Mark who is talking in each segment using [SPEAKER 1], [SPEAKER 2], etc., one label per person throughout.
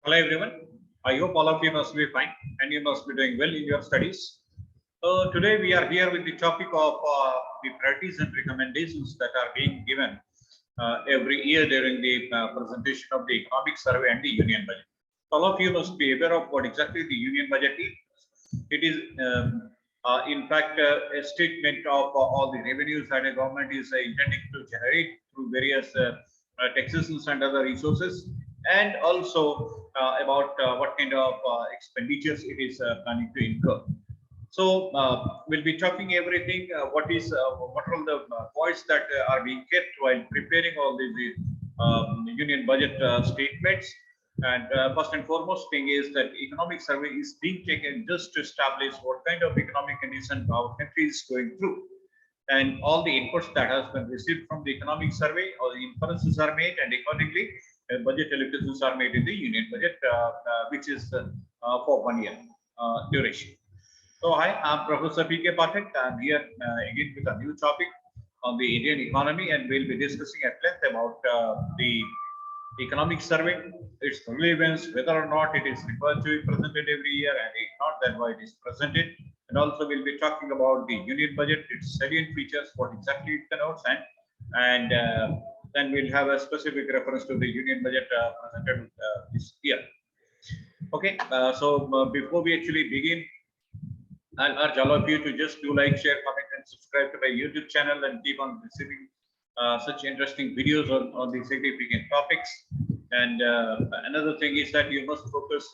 [SPEAKER 1] Hello everyone. I hope all of you must be fine and you must be doing well in your studies. Today we are here with the topic of the priorities and recommendations that are being given every year during the presentation of the economic survey and the union budget. All of you must be aware of what exactly the union budget is. It is in fact a statement of all the revenues that a government is intending to generate through various taxations and other resources, and also about what kind of expenditures it is planning to incur. So we'll be talking everything. What are all the points that are being kept while preparing all the union budget statements. And first and foremost thing is that economic survey is being taken just to establish what kind of economic condition our country is going through, and all the inputs that has been received from the economic survey, or the inferences are made, and accordingly budget allocations are made in the union budget, which is for 1 year duration. So hi, I'm Professor P.K. Pathak. I'm here again with a new topic on the Indian economy, and we'll be discussing at length about the economic survey, its relevance, whether or not it is required to be presented every year, and if not, then why it is presented. And also we'll be talking about the union budget, its salient features, what exactly it connotes, and then we'll have a specific reference to the union budget presented this year. Okay, so before we actually begin, I'll urge all of you to just do like, share, comment, and subscribe to my YouTube channel, and keep on receiving such interesting videos on the significant topics. And another thing is that you must focus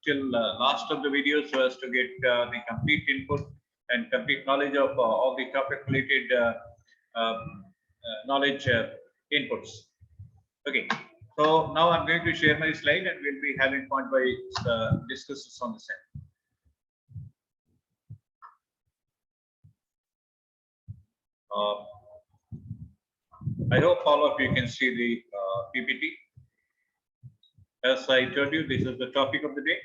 [SPEAKER 1] till last of the videos so as to get the complete input and complete knowledge of all the topic related knowledge inputs. Okay, so now I'm going to share my slide, and we'll be having point by discussions on the same. I hope all of you can see the PPT. As I told you, this is the topic of the day.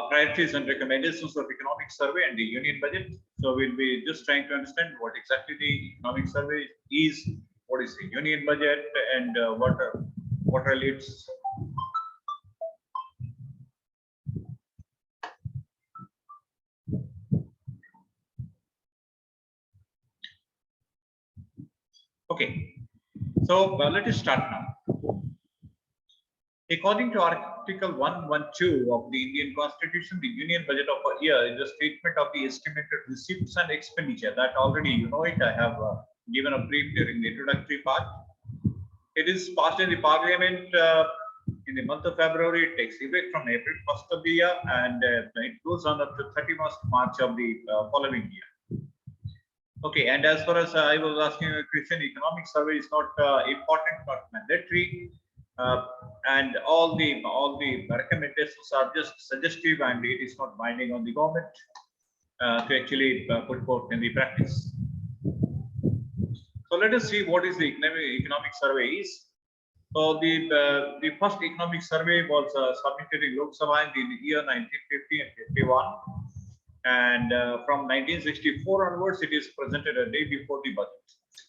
[SPEAKER 1] Priorities and recommendations of economic survey and the union budget. So we'll be just trying to understand what exactly the economic survey is, what is the union budget, and what are its okay. So let us start now. According to Article 112 of the Indian Constitution, the union budget of a year is a statement of the estimated receipts and expenditure. That already you know it. I have given a brief during the introductory part. It is passed in the Parliament in the month of February. It takes effect from April 1st of the year, and it goes on up to 31st March of the following year. Okay, and as far as I was asking a question, economic survey is not important, not mandatory, and all the recommendations are just suggestive, and it is not binding on the government to actually put forth in the practice. So let us see what is the economic survey is. So the first economic survey was submitted in Lok Sabha in the year 1950 and 51. And from 1964 onwards, it is presented a day before the budget.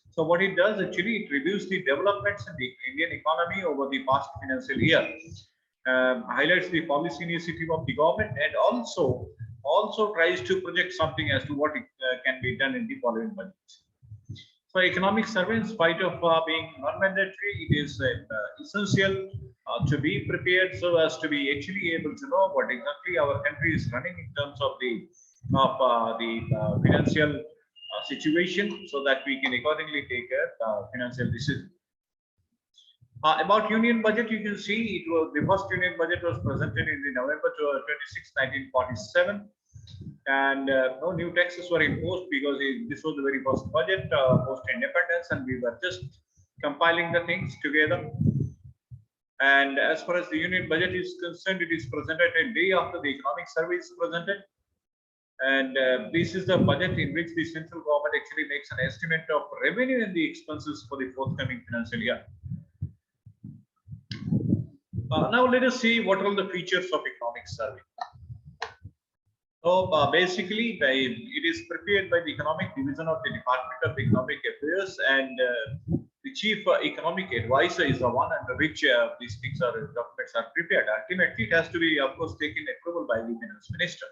[SPEAKER 1] So what it does, actually, it reviews the developments in the Indian economy over the past financial year, highlights the policy initiative of the government, and also tries to project something as to what can be done in the following budget. So economic survey, in spite of being non-mandatory, it is essential to be prepared so as to be actually able to know what exactly our country is running in terms of the financial situation, so that we can accordingly take a financial decision. About union budget, you can see it was the first union budget was presented in the November 26, 1947, and no new taxes were imposed because this was the very first budget post independence, and we were just compiling the things together. And as far as the union budget is concerned, it is presented a day after the economic survey is presented. And this is the budget in which the central government actually makes an estimate of revenue and the expenses for the forthcoming financial year. Now let us see what are the features of economic survey. So basically, it is prepared by the Economic Division of the Department of Economic Affairs, and the chief economic advisor is the one under which these things are documents are prepared. Ultimately, it has to be, of course, taken approval by the finance minister.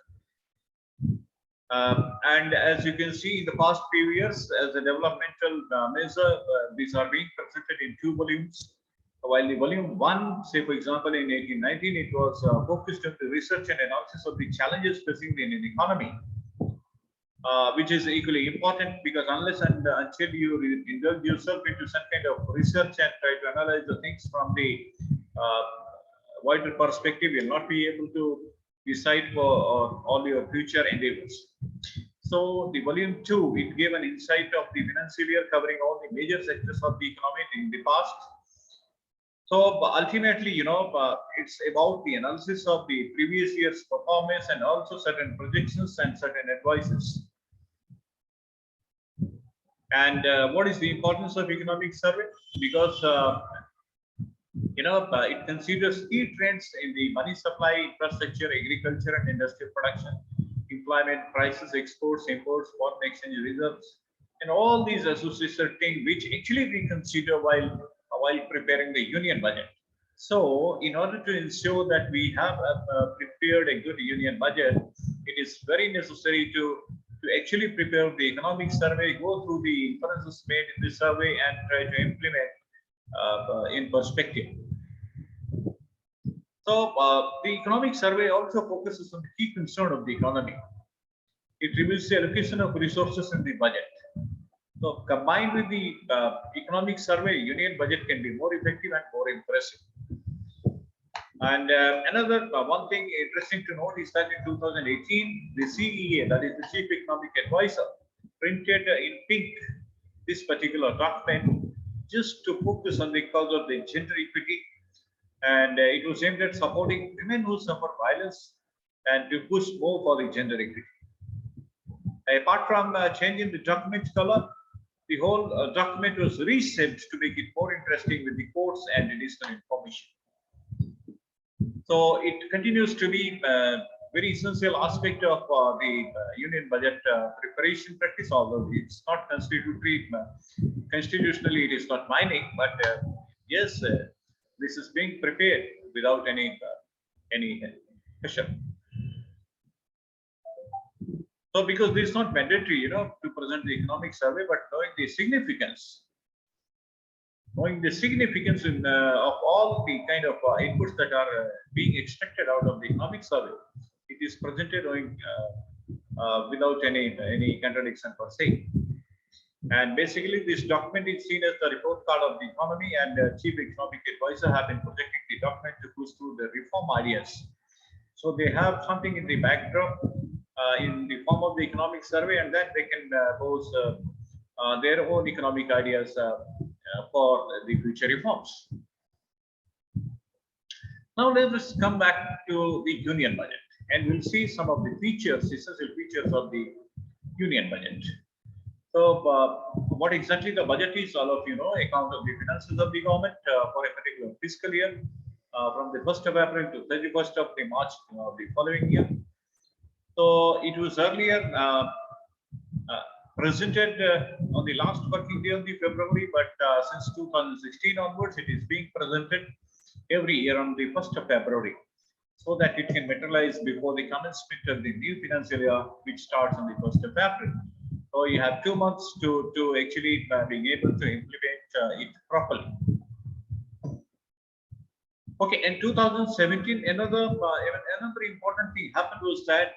[SPEAKER 1] And as you can see, in the past few years, as a developmental measure, these are being presented in 2 volumes. While the volume 1, say for example, in 1819, it was focused on the research and analysis of the challenges facing the Indian economy, which is equally important, because unless and until you indulge yourself into some kind of research and try to analyze the things from the wider perspective, you'll not be able to decide for all your future endeavors. So the volume 2, it gave an insight of the financial year covering all the major sectors of the economy in the past. So ultimately, it's about the analysis of the previous year's performance and also certain projections and certain advices. And what is the importance of economic survey? Because it considers key trends in the money supply, infrastructure, agriculture, and industrial production, employment, prices, exports, imports, foreign exchange reserves, and all these associated things which actually we consider while preparing the union budget. So, in order to ensure that we have prepared a good union budget, it is very necessary to actually prepare the economic survey, go through the inferences made in the survey, and try to implement in perspective. So the economic survey also focuses on the key concern of the economy. It reveals the allocation of resources in the budget. So combined with the economic survey, union budget can be more effective and more impressive. And another one thing interesting to note is that in 2018, the CEA, that is the Chief Economic Advisor, printed in pink this particular document just to focus on the cause of the gender equity, and it was aimed at supporting women who suffer violence and to push more for the gender equity. Apart from changing the document color, the whole document was reshaped to make it more interesting with the quotes and additional information. So it continues to be a very essential aspect of the union budget preparation practice, although it's not constitutory. Constitutionally, it is not binding, but yes, this is being prepared without any pressure. So, because this is not mandatory, to present the economic survey, but knowing the significance of all the kind of inputs that are being extracted out of the economic survey, it is presented without any contradiction per se. And basically, this document is seen as the report card of the economy, and the Chief Economic Advisor have been projecting the document to push through the reform ideas. So they have something in the backdrop in the form of the economic survey, and then they can pose their own economic ideas for the future reforms. Now let us come back to the union budget, and we'll see some of the features, essential features of the union budget. So what exactly the budget is, all of you know, account of the finances of the government for a particular fiscal year from the 1st of April to 31st of the March of the following year. So it was earlier presented on the last working day of the February, but since 2016 onwards, it is being presented every year on the 1st of February, so that it can materialize before the commencement of the new financial year, which starts on the 1st of April. So you have 2 months to actually being able to implement it properly. Okay, in 2017, another important thing happened was that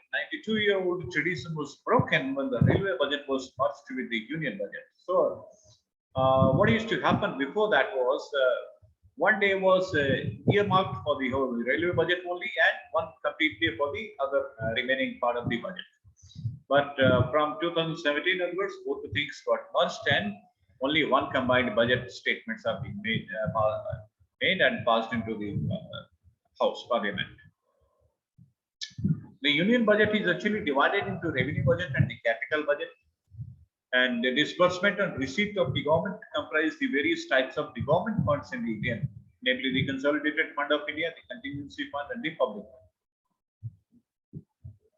[SPEAKER 1] 92-year-old tradition was broken when the railway budget was merged with the union budget. So what used to happen before that was one day was earmarked for the whole railway budget only, and one complete day for the other remaining part of the budget. But from 2017 onwards, both the things got merged, and only one combined budget statements are being made and passed into the House Parliament. The union budget is actually divided into revenue budget and the capital budget. And the disbursement and receipt of the government comprise the various types of the government funds in the India, namely the Consolidated Fund of India, the Contingency Fund, and the Public Fund.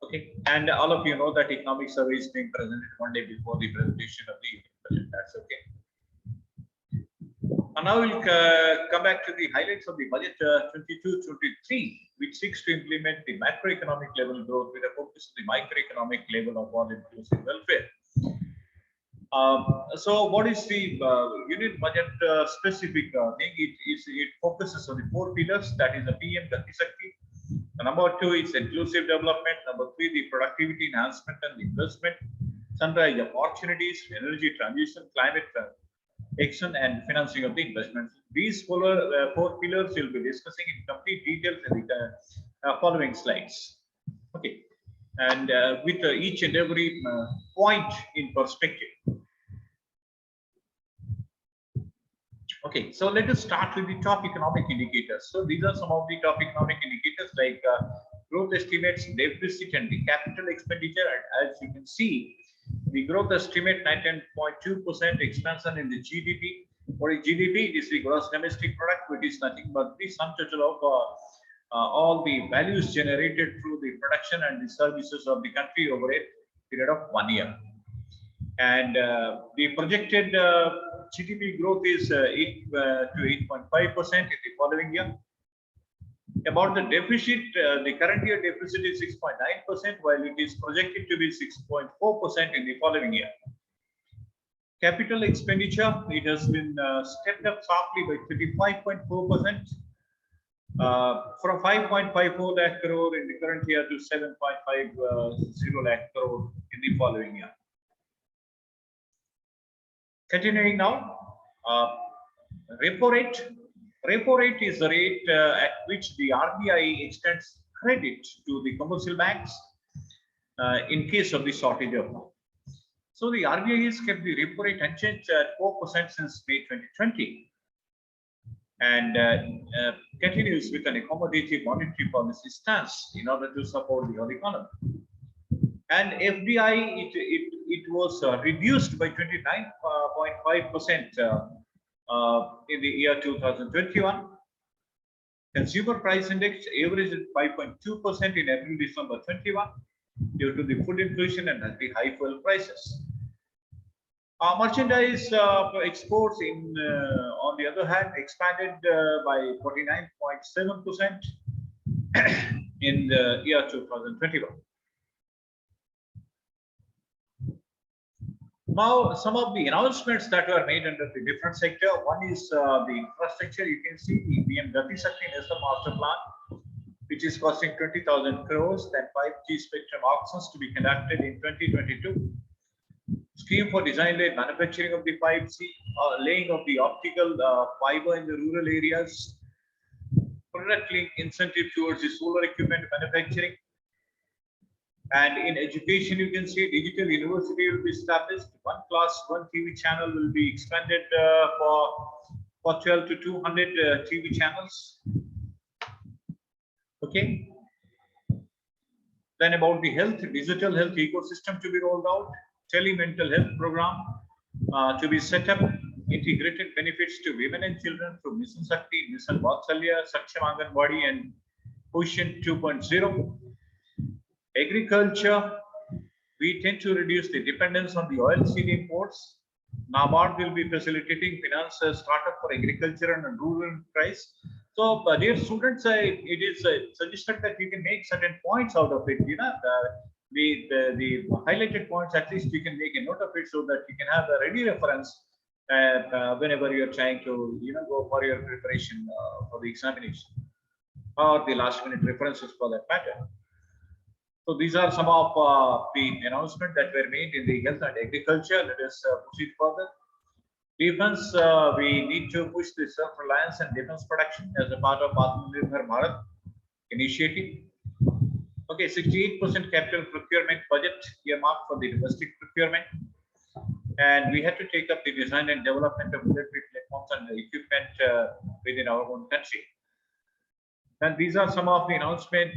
[SPEAKER 1] Okay, and all of you know that economic survey is being presented one day before the presentation of the union budget. That's okay. And now we'll come back to the highlights of the budget 22-23, which seeks to implement the macroeconomic level growth with a focus on the microeconomic level of all-inclusive welfare. So, what is the union budget specific thing? It focuses on the 4 pillars. That is the PM Gati Shakti. Number 2 is inclusive development. Number 3, the productivity enhancement and investment, sunrise opportunities, energy transition, climate action, and financing of the investments. These 4 pillars we'll be discussing in complete details in the following slides. Okay, and with each and every point in perspective. Okay, so let us start with the top economic indicators. So these are some of the top economic indicators like growth estimates, deficit, and the capital expenditure. And as you can see, the growth estimate 19.2% expansion in the GDP. What is GDP? It is the gross domestic product, which is nothing but the sum total of all the values generated through the production and the services of the country over a period of 1 year. And the projected GDP growth is 8 to 8.5% in the following year. About the deficit, the current year deficit is 6.9%, while it is projected to be 6.4% in the following year. Capital expenditure, it has been stepped up sharply by 35.4%, from 5.54 lakh crore in the current year to 7.50 lakh crore in the following year. Continuing now, repo rate. Repo rate is the rate at which the RBI extends credit to the commercial banks in case of the shortage of money. So the RBI has kept the repo rate unchanged at 4% since May 2020, and continues with an accommodative monetary policy stance in order to support the whole economy. And FDI, it was reduced by 29.5% in the year 2021. Consumer price index averaged at 5.2% in April December 21 due to the food inflation and the high fuel prices. Merchandise exports on the other hand expanded by 49.7% in the year 2021. Now, some of the announcements that were made under the different sector. One is the infrastructure. You can see the PM Gati Shakti National Master Plan, which is costing 20,000 crores. Then 5G spectrum auctions to be conducted in 2022. Scheme for design-led manufacturing of the 5G, laying of the optical fiber in the rural areas. Product link incentive towards the solar equipment manufacturing. And in education, you can see digital university will be established. 1 class, 1 TV channel will be expanded for 12 to 200 TV channels. Okay. Then about the health, digital health ecosystem to be rolled out. Tele-mental health program to be set up. Integrated benefits to women and children through Mission Shakti, Mission Vatsalya, Saksham Anganwadi, and Pushin 2.0. Agriculture, we tend to reduce the dependence on the oilseed imports. NABARD will be facilitating finance startup for agriculture and rural enterprise. So, dear students, it is suggested that you can make certain points out of it. You know, the highlighted points, at least you can make a note of it so that you can have a ready reference whenever you are trying to, go for your preparation for the examination, or the last minute references for that matter. So these are some of the announcements that were made in the health and agriculture. Let us proceed further. Defense, we need to push the self-reliance and defense production as a part of Atmanirbhar Bharat initiative. Okay, 68% capital procurement budget earmarked for the domestic procurement. And we had to take up the design and development of military platforms and equipment within our own country. And these are some of the announcements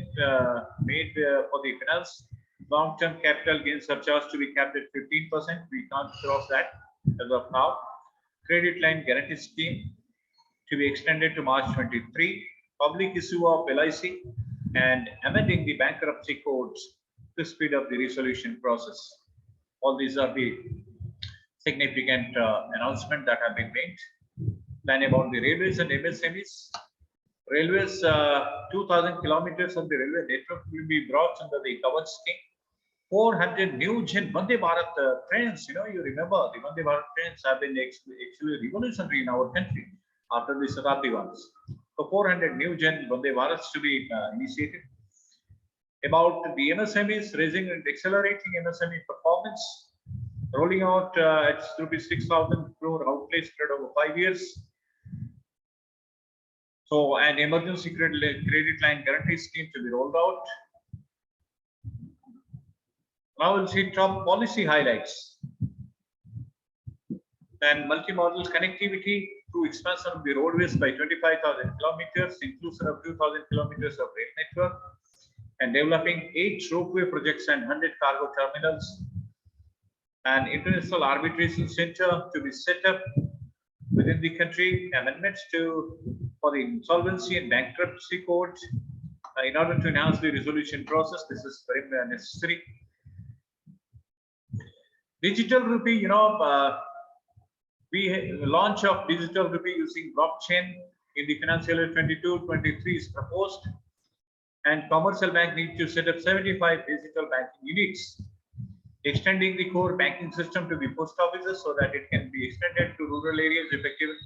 [SPEAKER 1] made for the finance. Long-term capital gain surcharge to be capped at 15%. We can't cross that as of now. Credit line guarantee scheme to be extended to March 23. Public issue of LIC and amending the bankruptcy codes to speed up the resolution process. All these are the significant announcements that have been made. Then about the railways and MSMEs. Railways, 2,000 kilometers of the railway network will be brought under the covered scheme. 400 new Gen Vande Bharat trains. You remember the Vande Bharat trains have been actually revolutionary in our country after the Shatabdi ones. So 400 new Gen Vande Bharats to be initiated. About the MSMEs, raising and accelerating MSME performance, rolling out at rupees 6,000 crore outlay spread over 5 years. So, an emergency credit line guarantee scheme to be rolled out. Now we'll see top policy highlights. Then multimodal connectivity through expansion of the roadways by 25,000 kilometers, inclusive of 2,000 kilometers of rail network, and developing 8 ropeway projects and 100 cargo terminals. An international arbitration center to be set up within the country. Amendments for the insolvency and bankruptcy court in order to enhance the resolution process. This is very necessary. Digital rupee, launch of digital rupee using blockchain in the financial year 22-23 is proposed, and commercial bank need to set up 75 digital banking units, extending the core banking system to the post offices so that it can be extended to rural areas effectively.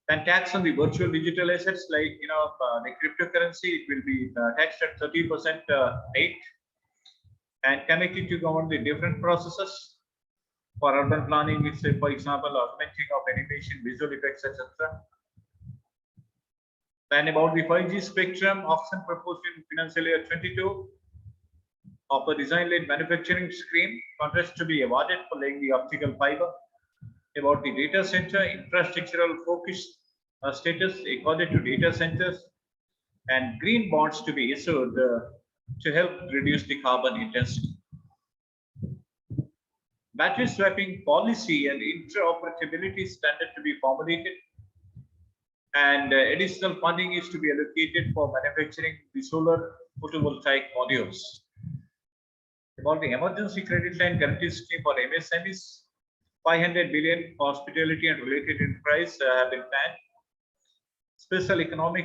[SPEAKER 1] Then tax on the virtual digital assets like the cryptocurrency, it will be taxed at 30% rate, and connected to govern the different processes for urban planning, which say, for example, augmenting of animation, visual effects, etc. Then about the 5G spectrum auction proposed in financial year 22 of a design-led manufacturing scheme, contracts to be awarded for laying the optical fiber. About the data center infrastructural focus status accorded to data centers, and green bonds to be issued to help reduce the carbon intensity. Battery swapping policy and interoperability standard to be formulated, and additional funding is to be allocated for manufacturing the solar photovoltaic modules. About the emergency credit line guarantee scheme for MSMEs, 500 billion hospitality and related enterprise have been planned. Special economic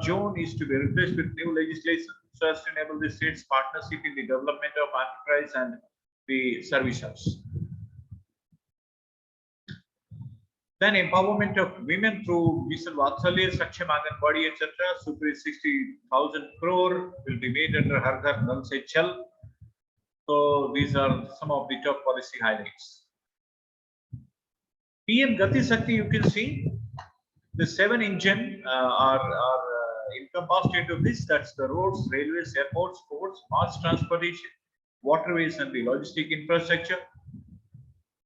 [SPEAKER 1] zone is to be replaced with new legislation so as to enable the state's partnership in the development of enterprise and the service hubs. Then empowerment of women through Mission Vatsalya, Saksham Anganwadi, etc. Super 60,000 crore will be made under Har Ghar Nal Se Jal. So these are some of the top policy highlights. PM Gati Shakti, you can see the 7 engine are encompassed into this. That's the roads, railways, airports, ports, mass transportation, waterways, and the logistic infrastructure.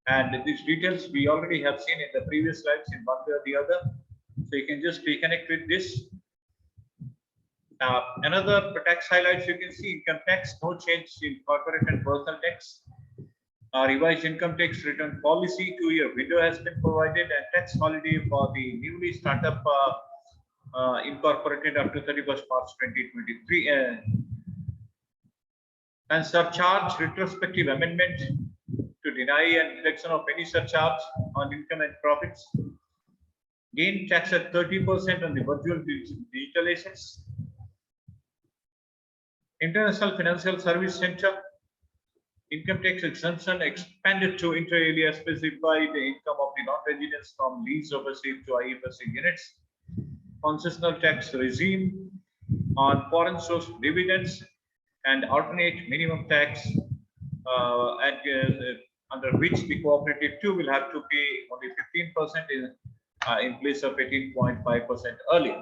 [SPEAKER 1] And these details we already have seen in the previous slides in one way or the other. So you can just reconnect with this. Another tax highlights, you can see income tax, no change in corporate and personal tax. Revised income tax return policy, 2-year window has been provided, and tax holiday for the newly startup incorporated up to 31st March 2023. And surcharge retrospective amendment to deny and deduction of any surcharge on income and profits. Gain tax at 30% on the virtual digital assets. International Financial Service Center, income tax exemption expanded to inter alia specified the income of the non-residents from lease overseas to IFSC units. Concessional tax regime on foreign source dividends, and alternate minimum tax under which the cooperative too will have to pay only 15% in place of 18.5% earlier.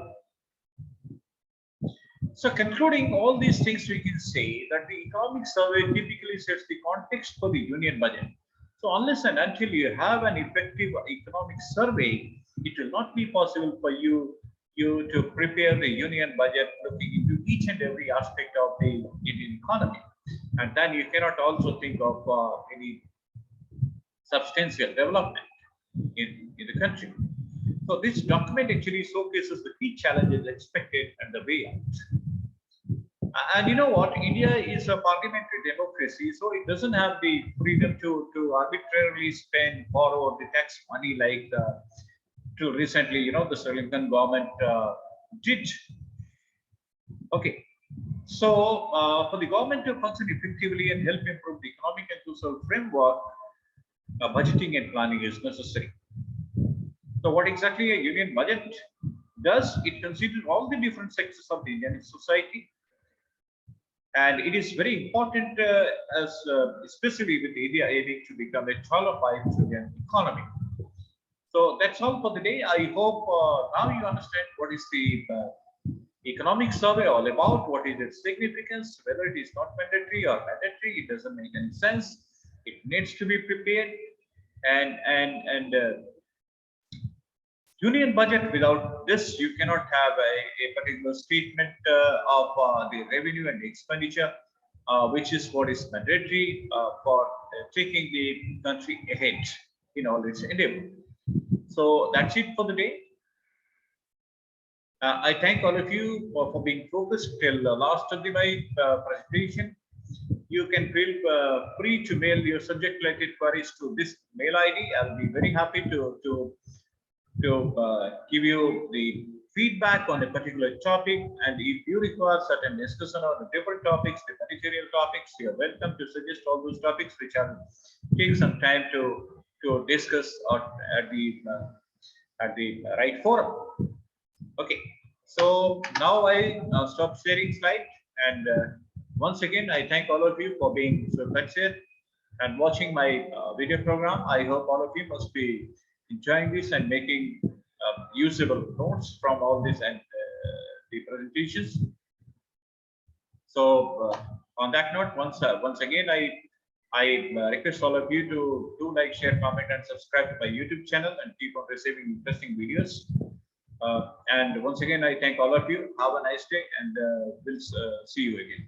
[SPEAKER 1] So concluding all these things, we can say that the economic survey typically sets the context for the union budget. So unless and until you have an effective economic survey, it will not be possible for you to prepare the union budget looking into each and every aspect of the Indian economy. And then you cannot also think of any substantial development in the country. So this document actually showcases the key challenges expected and the way out. And you know what? India is a parliamentary democracy, so it doesn't have the freedom to arbitrarily spend, borrow the tax money like to recently, the Sri Lankan government did. Okay. So, for the government to function effectively and help improve the economic and social framework, budgeting and planning is necessary. So, what exactly a union budget does, it considers all the different sectors of the Indian society, and it is very important, especially with India aiming to become a $5 trillion economy. So that's all for the day. I hope now you understand what is the economic survey all about, what is its significance, whether it is not mandatory or mandatory. It doesn't make any sense. It needs to be prepared, and union budget, without this you cannot have a particular statement of the revenue and expenditure, which is what is mandatory for taking the country ahead in all its endeavor. So that's it for the day. I thank all of you for being focused till the last of my presentation. You can feel free to mail your subject related queries to this mail ID. I'll be very happy to give you the feedback on a particular topic, and if you require certain discussion on the different topics, the managerial topics, you're welcome to suggest all those topics, which I'll take some time to discuss at the right forum. Okay, so now I stop sharing slide, and once again I thank all of you for being so patient and watching my video program. I hope all of you must be enjoying this and making usable notes from all this and the presentations. So on that note, once again, I request all of you to do like, share, comment, and subscribe to my YouTube channel and keep on receiving interesting videos. And once again, I thank all of you. Have a nice day, and we'll see you again.